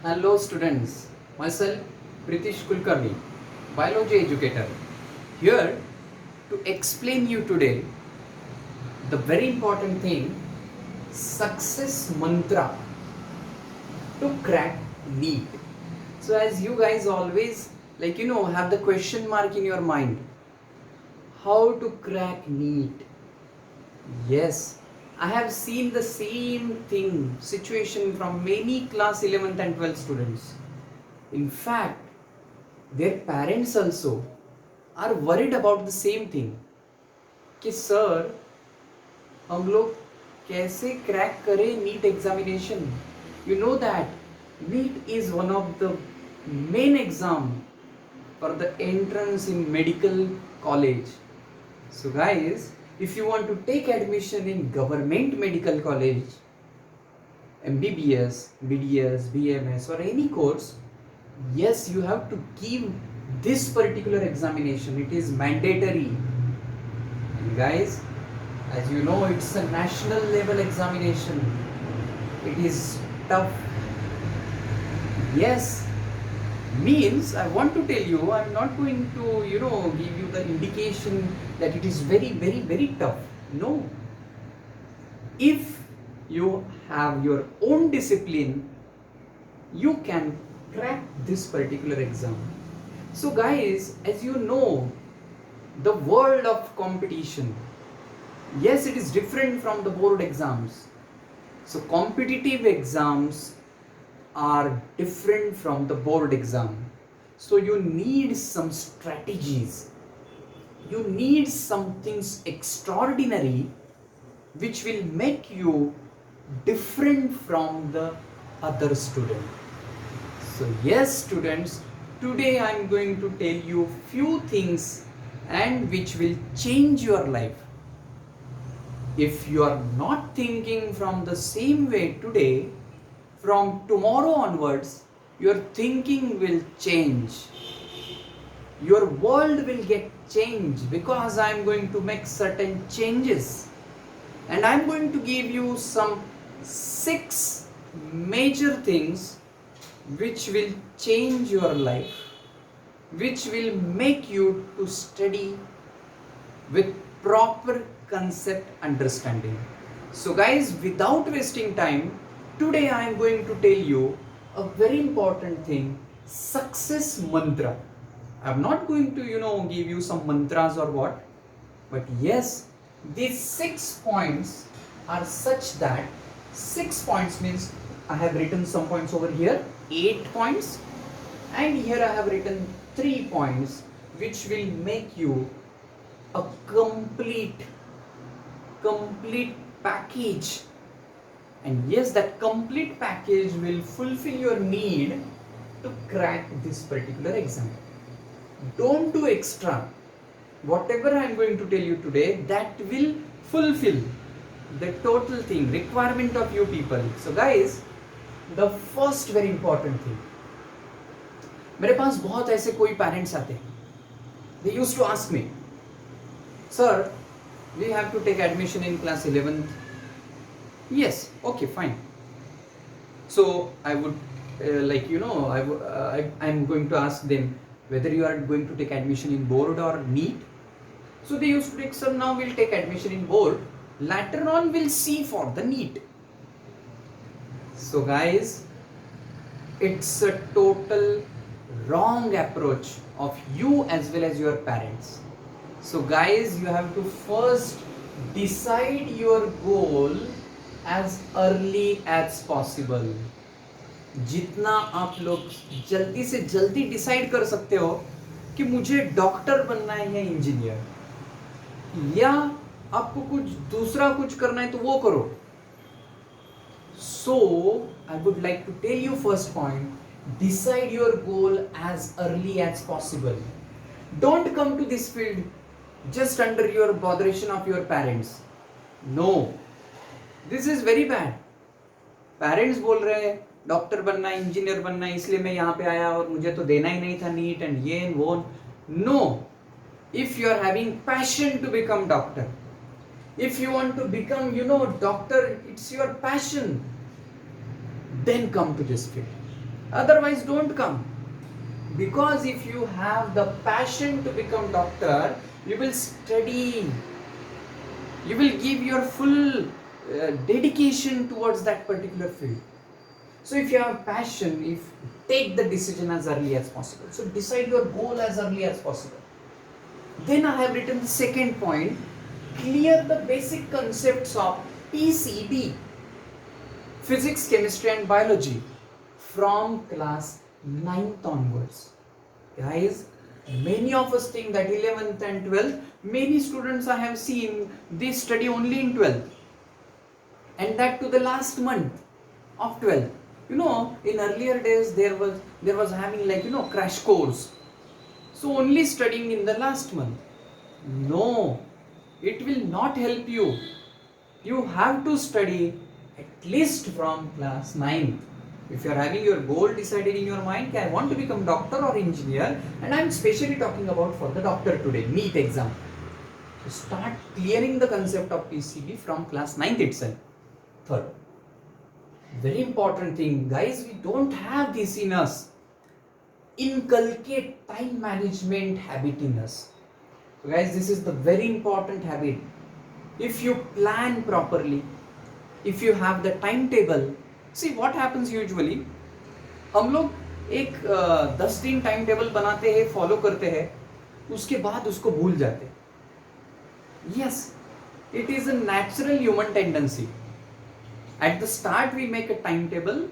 Hello students, myself Pritish Kulkarni, biology educator, here to explain you today the very important thing, success mantra to crack NEET. So as you guys always have the question mark in your mind, how to crack NEET? Yes, I have seen the same thing, situation from many class 11th and 12th students. In fact, their parents also are worried about the same thing कि sir हम लोग कैसे crack करें NEET examination. You know that NEET is one of the main exam for the entrance in medical college. So guys, if you want to take admission in government medical college, MBBS, BDS, BMS or any course, yes, you have to give this particular examination. It is mandatory. And guys, as you know, it's a national level examination. It is tough. Yes, means I want to tell you, I'm not going to give you the indication that it is very very very tough. No, if you have your own discipline, you can crack this particular exam. So guys, as you know, the world of competition, yes, it is different from the board exams. So competitive exams are different from the board exam. So you need some strategies, you need something extraordinary which will make you different from the other student. So yes students, today I am going to tell you few things and which will change your life. If you are not thinking from the same way today, from tomorrow onwards, your thinking will change. Your world will get changed because I am going to make certain changes. And I am going to give you some 6 major things which will change your life, which will make you to study with proper concept understanding. So guys, without wasting time, today I am going to tell you a very important thing, success mantra. I am not going to give you some mantras or what, but yes, these 6 points are such that 6 points means I have written some points over here, 8 points, and here I have written 3 points which will make you a complete package. And yes, that complete package will fulfill your need to crack this particular exam. Don't do extra. Whatever I am going to tell you today, that will fulfill the total thing, requirement of you people. So guys, the first very important thing, मेरे पास बहुत ऐसे कोई parents आते हैं, they used to ask me, sir, we have to take admission in class 11th. Yes, okay, fine. So I would I'm going to ask them whether you are going to take admission in board or NEET. So they used to take, sir, now we'll take admission in board, later on we'll see for the NEET. So guys, it's a total wrong approach of you as well as your parents. So guys, you have to first decide your goal as early as possible. जितना आप लोग जल्दी से जल्दी decide कर सकते हो कि मुझे डॉक्टर बनना है या इंजीनियर, या आपको कुछ दूसरा कुछ करना है तो वो करो. So I would like to tell you first point, decide your goal as early as possible. Don't come to this field just under your botheration of your parents. No, this is very bad. Parents बोल रहे हैं doctor बनना है, engineer बनना है, इसलिए मैं यहाँ पे आया और मुझे तो देना ही नहीं था नीट एंड ये एंड वो. No, if you are having passion to become doctor, if you want to become doctor, it's your passion, then come to this field. Otherwise, don't come. Because if you have the passion to become doctor, you will study, you will give your full dedication towards that particular field. So if you have passion, if take the decision as early as possible. So decide your goal as early as possible. Then I have written the second point, clear the basic concepts of PCB, physics, chemistry and biology from class 9th onwards. Guys, many of us think that 11th and 12th, many students I have seen, they study only in 12th, and that to the last month of 12th. You know, in earlier days there was having, like, you know, crash course. So only studying in the last month. No, it will not help you. You have to study at least from class 9th. If you are having your goal decided in your mind, I want to become doctor or engineer, and I am specially talking about for the doctor today, NEET exam. So start clearing the concept of PCB from class 9th itself. Third, very important thing, guys, we don't have this in us. Inculcate time management habit in us. So guys, this is the very important habit. If you plan properly, if you have the timetable, see what happens usually, हम लोग एक 10 दिन time table बनाते हैं, follow करते हैं, उसके बाद उसको भूल जाते हैं. Yes, it is a natural human tendency. At the start we make a timetable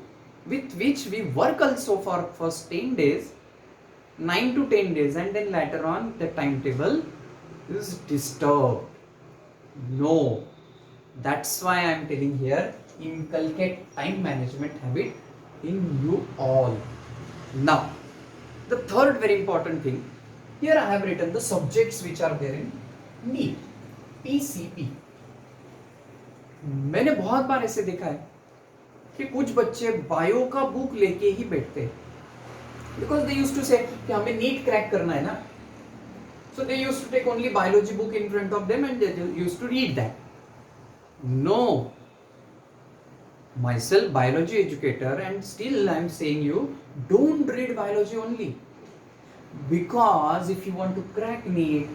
with which we work also for first 10 days, 9 to 10 days, and then later on the timetable is disturbed. No, that's why I am telling here, inculcate time management habit in you all. Now, the third very important thing, here I have written the subjects which are there in NEET, PCB. मैंने बहुत बार ऐसे देखा है कि कुछ बच्चे bio का book लेके ही बैठते हैं, बिकॉज दे यूज्ड टू से कि हमें नीट क्रैक करना है ना, so they used to take only biology book in front of them and they used to read that. No, myself biology educator, and still I am saying you, don't read biology only, because if you want to crack NEET,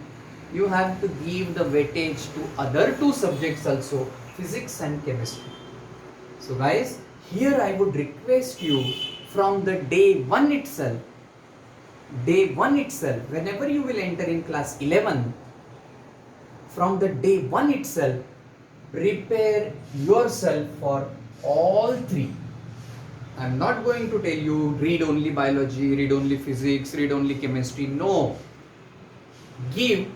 you have to give the weightage to other two subjects also, physics and chemistry. So guys, here I would request you, from the day one itself, whenever you will enter in class 11, from the day one itself, prepare yourself for all three. I am not going to tell you read only biology, read only physics, read only chemistry. No, give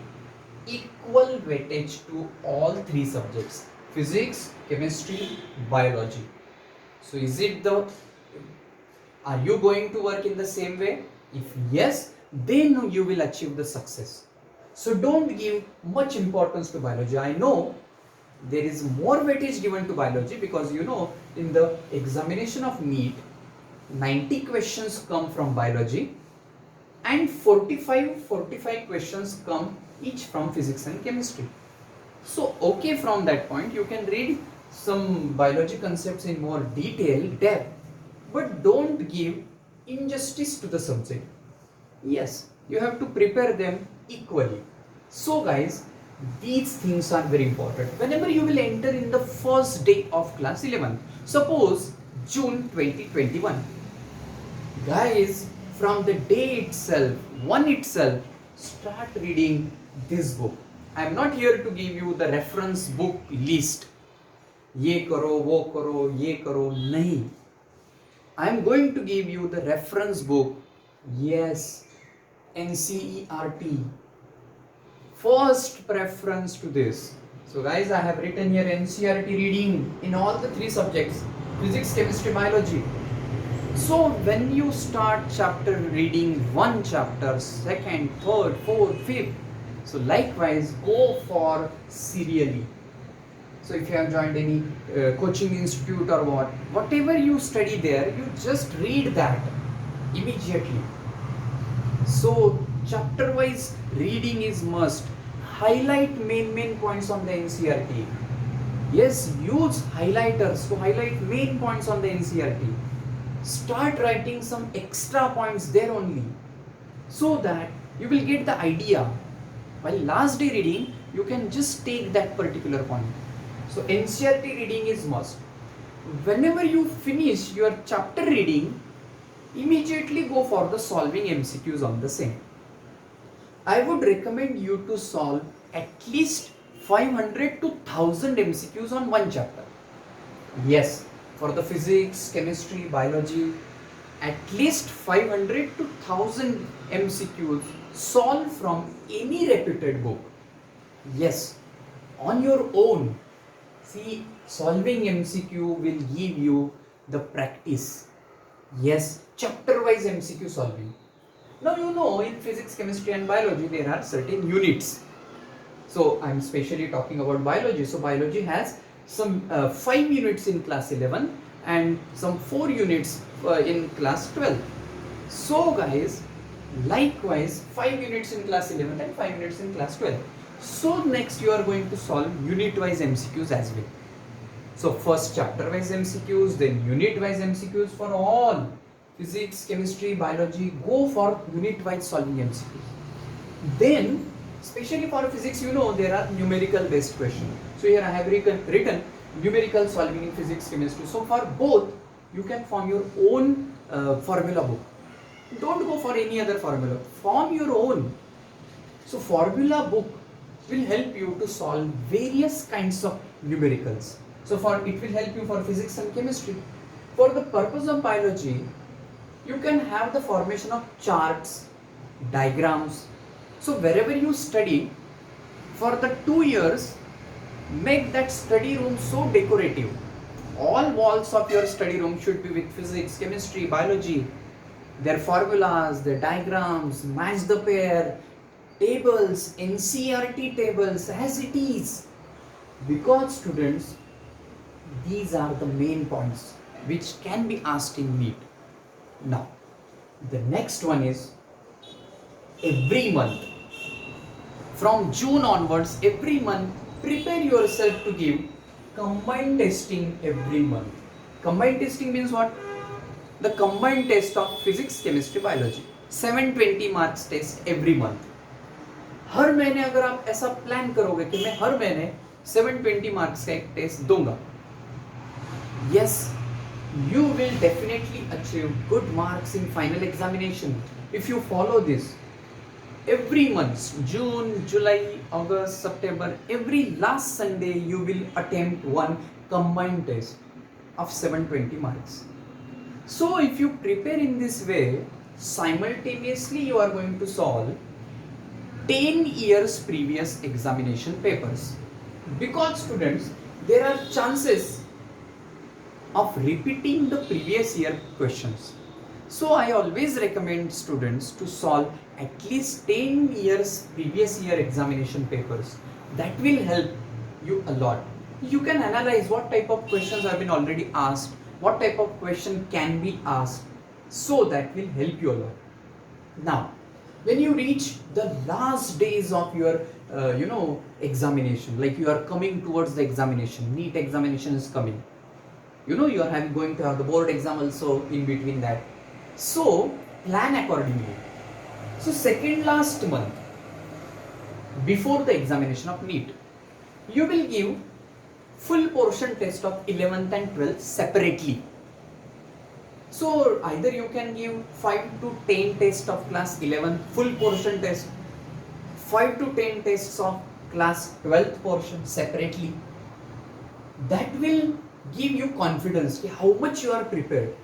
equal weightage to all three subjects, physics, chemistry, biology. So are you going to work in the same way? If yes, then you will achieve the success. So don't give much importance to biology. I know there is more weightage given to biology because, you know, in the examination of NEET, 90 questions come from biology and 45 questions come each from physics and chemistry. So okay, from that point you can read some biology concepts in more depth, but don't give injustice to the subject. Yes, you have to prepare them equally. So guys, these things are very important. Whenever you will enter in the first day of class 11, suppose June 2021, guys, from the day itself, start reading this book. I am not here to give you the reference book list. ये करो, वो करो, ये करो, नहीं. I am going to give you the reference book. Yes, NCERT. First preference to this. So guys, I have written here NCERT reading in all the three subjects, physics, chemistry, biology. So when you start chapter reading one chapter, second, third, fourth, fifth, so likewise go for serially. So if you have joined any coaching institute or whatever you study there, you just read that immediately. So chapter wise reading is must. Highlight main points on the NCERT. Yes, use highlighters to highlight main points on the NCERT. Start writing some extra points there only, so that you will get the idea. While last day reading, you can just take that particular point. So NCERT reading is must. Whenever you finish your chapter reading, immediately go for the solving MCQs on the same. I would recommend you to solve at least 500 to 1000 MCQs on one chapter. Yes, for the physics, chemistry, biology, at least 500 to 1000 MCQs solve from any reputed book. Yes, on your own. See, solving MCQ will give you the practice. Yes, chapter wise MCQ solving. Now you know in physics, chemistry and biology there are certain units. So I'm specially talking about biology. So biology has some 5 units in class 11 and some 4 units in class 12. So guys, likewise 5 units in class 11 and 5 units in class 12. So next you are going to solve unit wise MCQs as well. So first chapter wise MCQs, then unit wise MCQs for all physics, chemistry, biology. Go for unit wise solving MCQs. Then especially for physics, you know there are numerical based questions. So here I have written numerical solving in physics, chemistry. So for both, you can form your own formula book. Don't go for any other formula. Form your own. So formula book will help you to solve various kinds of numericals. So it will help you for physics and chemistry. For the purpose of biology, you can have the formation of charts, diagrams. So wherever you study, for the 2 years, make that study room so decorative. All walls of your study room should be with physics, chemistry, biology. Their formulas, their diagrams, match the pair, tables, NCERT tables as it is. Because students, these are the main points which can be asked in NEET. Now, the next one is every month. From June onwards, every month, prepare yourself to give combined testing every month. Combined testing means what? The combined test of physics, chemistry, biology. 720 marks test every month. हर महीने अगर आप ऐसा plan करोगे कि मैं हर महीने 720 marks का एक टेस्ट दूंगा, yes, you will definitely achieve good marks in final examination if you follow this. Every month, June, July, August, September, every last Sunday you will attempt one combined test of 720 marks. So if you prepare in this way, simultaneously you are going to solve 10 years previous examination papers. Because students, there are chances of repeating the previous year questions. So I always recommend students to solve at least 10 years previous year examination papers. That will help you a lot. You can analyze what type of questions have been already asked, what type of question can be asked. So that will help you a lot. Now, when you reach the last days of your examination, like you are coming towards the examination, NEET examination is coming. You are going to have the board exam also in between that. So plan accordingly. So second last month before the examination of NEET, you will give full portion test of 11th and 12th separately. So either you can give 5 to 10 tests of class 11 full portion test, 5 to 10 tests of class 12th portion separately. That will give you confidence how much you are prepared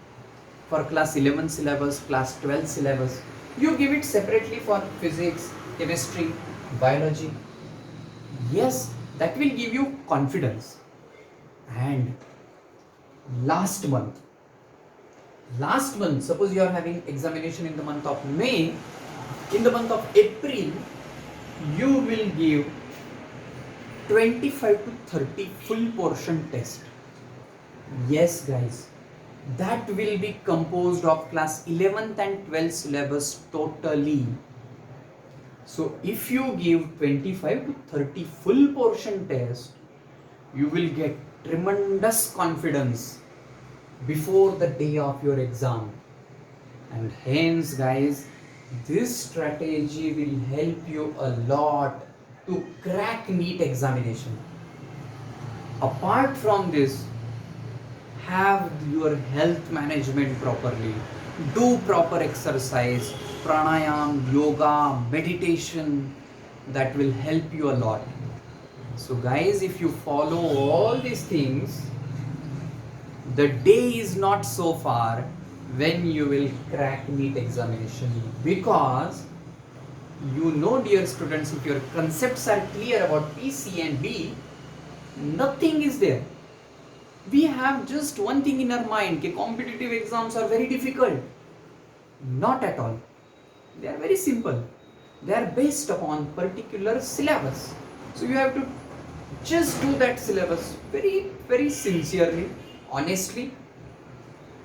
for class 11 syllabus, class 12 syllabus. You give it separately for physics, chemistry, biology. Yes, that will give you confidence. And last month, suppose you are having examination in the month of May, in the month of April, you will give 25 to 30 full portion test. Yes guys, that will be composed of class 11th and 12th syllabus totally. So if you give 25 to 30 full portion test, you will get tremendous confidence before the day of your exam. And hence guys, this strategy will help you a lot to crack NEET examination. Apart from this, have your health management properly, do proper exercise, pranayam, yoga, meditation. That will help you a lot. So guys, if you follow all these things, the day is not so far when you will crack NEET examination. Because you know, dear students, if your concepts are clear about P, C and B, nothing is there. We have just one thing in our mind, that competitive exams are very difficult. Not at all. They are very simple. They are based upon particular syllabus. So you have to just do that syllabus very, very sincerely, honestly.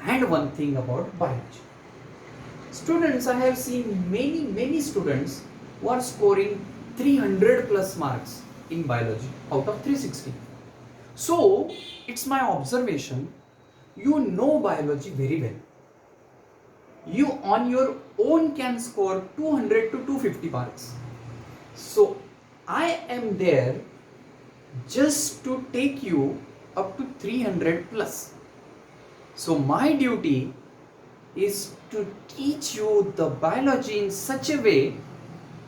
And one thing about biology. Students, I have seen many students who are scoring 300 plus marks in biology out of 360. So, it's my observation, you know biology very well. You on your own can score 200 to 250 marks. So, I am there just to take you up to 300 plus. So, my duty is to teach you the biology in such a way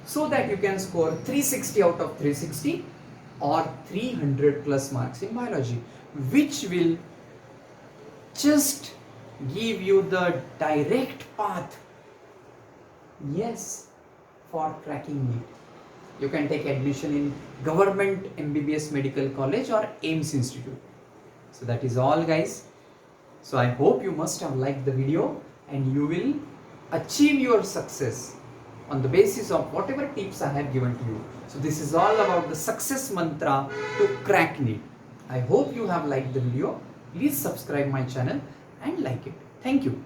so that you can score 360 out of 360 or 300 plus marks in biology, which will just give you the direct path, yes, for cracking NEET. You can take admission in government MBBS medical college or AIMS institute. So that is all guys. So I hope you must have liked the video and you will achieve your success on the basis of whatever tips I have given to you. So this is all about the success mantra to crack NEET. I hope you have liked the video. Please subscribe my channel and like it. Thank you.